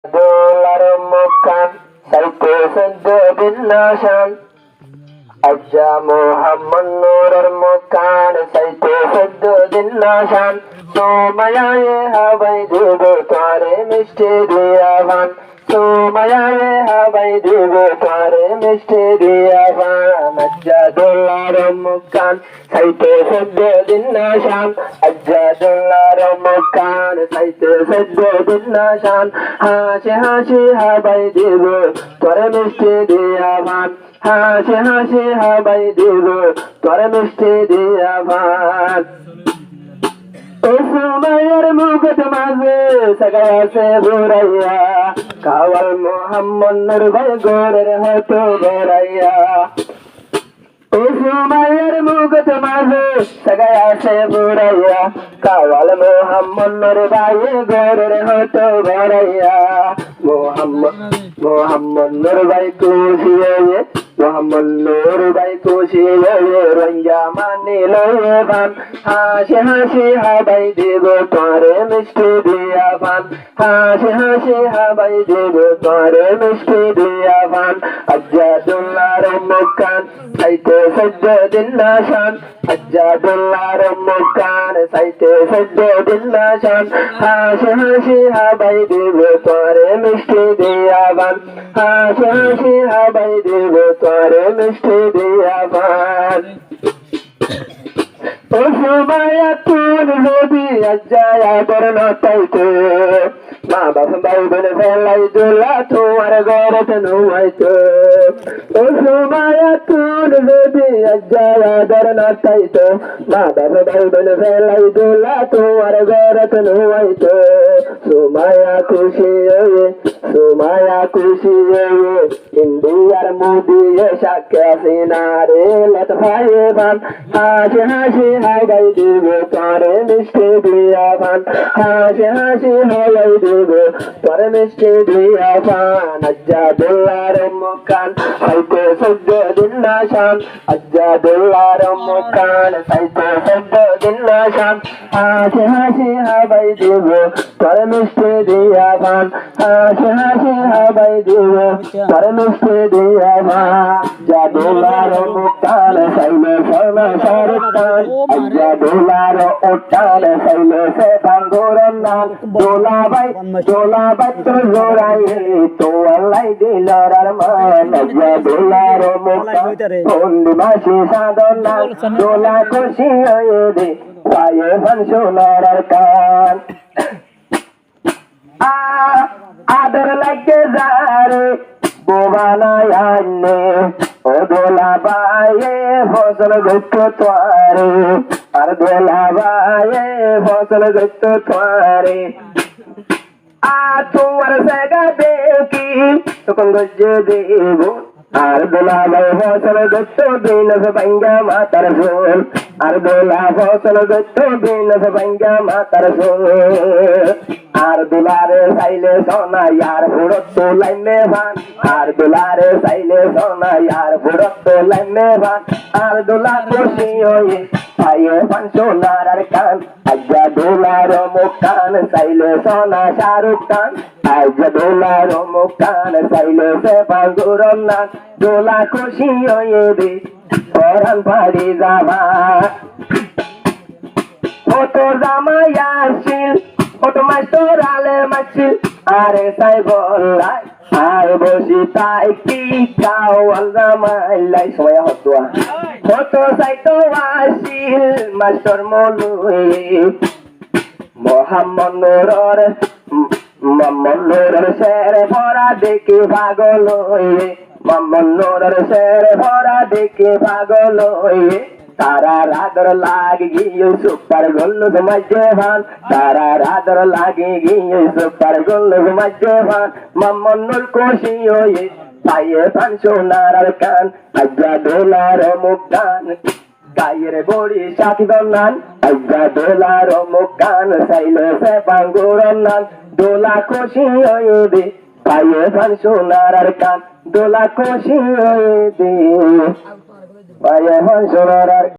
দোলার মুকান সাইতে সদ্দিল্লাশান আজ্জা মোহাম্মদ নূরের মুকান সাইতে সদ্দিল্লাশান সোমায়ায়ে হাবাই দেবে তোরে মিষ্টি দিয়াবান সোমায়ায়ে হাবাই দেবে তোরে মিষ্টি দিয়াবান আজ্জা দোলার মুকান সাইতে সদ্দিল্লাশান আজ্জা দোলার মুকান সাইতে সদ্দিল্লাশান হাসি হাসি হাবাই দেবে তোরে মিষ্টি দিয়াবান হাসি হাসি হাবাই দেবে তোরে মিষ্টি দিয়াবান সময়ের মুকুট মাঝে সগাছে ঘুরাইয়া কাওয়াল মোহাম্মদ নূর ভাই গোরের হতো ঘুরাইয়া সময়ের মুকুট মাঝে সগাছে ঘুরাইয়া কাওয়াল মোহাম্মদ নূর ভাই গোরের হতো ঘুরাইয়া মোহাম্মদ নূর ভাই খুশি হয়ে মোহাম্মদ নূর ভাই খুশি হয়ে রঞ্জা মানিল বান হাসি হাসি হাবাই দেব তোরে মিষ্টি দিয়াবান হাসি হাসি হাবাই দেব তোরে মিষ্টি দিয়াবান আজ্জাদুল্লাহর মুকান সাইতে সদ্দিল্লাশান আজ্জাদুল্লাহর মুকান সাইতে সদ্দিল্লাশান হাসি হাসি হাবাই দেব তোরে মিষ্টি দিয়াবান হাসি হাসি হাবাই দেব তোরে মিষ্টি দিয়াবান ও সময় তুল যদি আজ্জায়া করন তাইতে মা বাপ ভাই বোন ফেলাই দোলা তোমার ঘরে নুয়াইতো ও সময় তুল যদি আজ্জায়া করন তাইতে মা বাপ ভাই বোন ফেলাই দোলা তোমার ঘরে নুয়াইতো সুমায়া খুশি হয়ে ইন্ডিয়ার মোদি সাক্ষী সিনারে লত ভাই বান হাসি হাসি হাবাই দেব তোরে মিষ্টি দিয়াবান হাসি হাসি হাবাই দেব তোরে মিষ্টি দিয়াবান আজ্জাদুল্লাহর মুকান সাইতে সদ্দিল্লাশান আজ্জাদুল্লাহর মুকান সাইতে সদ্দিল্লাশান হাসি হাসি হাবাই দেব তোরে মিষ্টি দিয়াবান হাসি হাসি হাবাই দেব তোরে মিষ্টি দিয়াবান আজ্জাদুল্লাহর মুকান সাইলে সোনা সারতান আজ্জাদুল্লাহর উঠান সাইলে সে ভাঙ্গুরন নান দোলাবাই তো জোড়াই তো আল্লাহ দিলার আরমান আজ্জাদুল্লাহর মুকান পূর্ণিমাসি সাধনা দোলা খুশি হয়ে দে পায়ে ভান সোনার কান আদর লাগে যারে বোবানায় আনে ও দোলা বায়ে ফসল গত তোয়ারে আর দোলা বায়ে ফসল গত তোয়ারে তোমার জায়গা দেখি তখন গজ্জে দেব আর দোলা বায়ে ফসল গত দিন ভাঙ্গা মাতার ফোন আর দোলা ফসল গত দিন ভাঙ্গা মাতার ফোন আর দুলারে সাইলে সোনা यार ফুড়ত তো লাইনে ভান আর দুলারে সাইলে সোনা यार ফুড়ত তো লাইনে ভান আর দুলা খুশি হয়ে পায়ে ভান সোনার আর কান আজ্জাদুল্লাহর মুকান সাইলে সোনা শাহরুখ খান আজ্জাদুল্লাহর মুকান সাইলে সে ভাঙ্গুরন নান দোলা খুশি হয়ে দে পরান পাড়ি যাবা ফটো জামাই আসিল ফটো মাস্টার আলে মাছিল আরে সাই বলাই আর বসি তাই কি কাওয়াল জামাইলাই সময় হতোয়া ফটো সাইতো আসিল মাস্টার মলুই মোহাম্মদ নূরের শেরে ভরা দেখি পাগল হয়ে মোহাম্মদ নূরের শেরে ভরা দেখি পাগল হয়ে तारा रादर लागी सुपर गोल्लु मज्जे भान तारा रादर लागी सुपर गोल्लु मज्जे भान मोहम्मद नूर खुशी होए पाये भान सोनार कान आज्जादुल्लाहर मुकान गाয়ের বড়ি সাথী দন্নান আজ্জাদুল্লাহর মুকান সাইলে সে ভাঙ্গুরন নান দোলা খুশি হয়ে দে পায়ে ভান সোনার কান দোলা খুশি হয়ে দে পায়ে ভান সোনার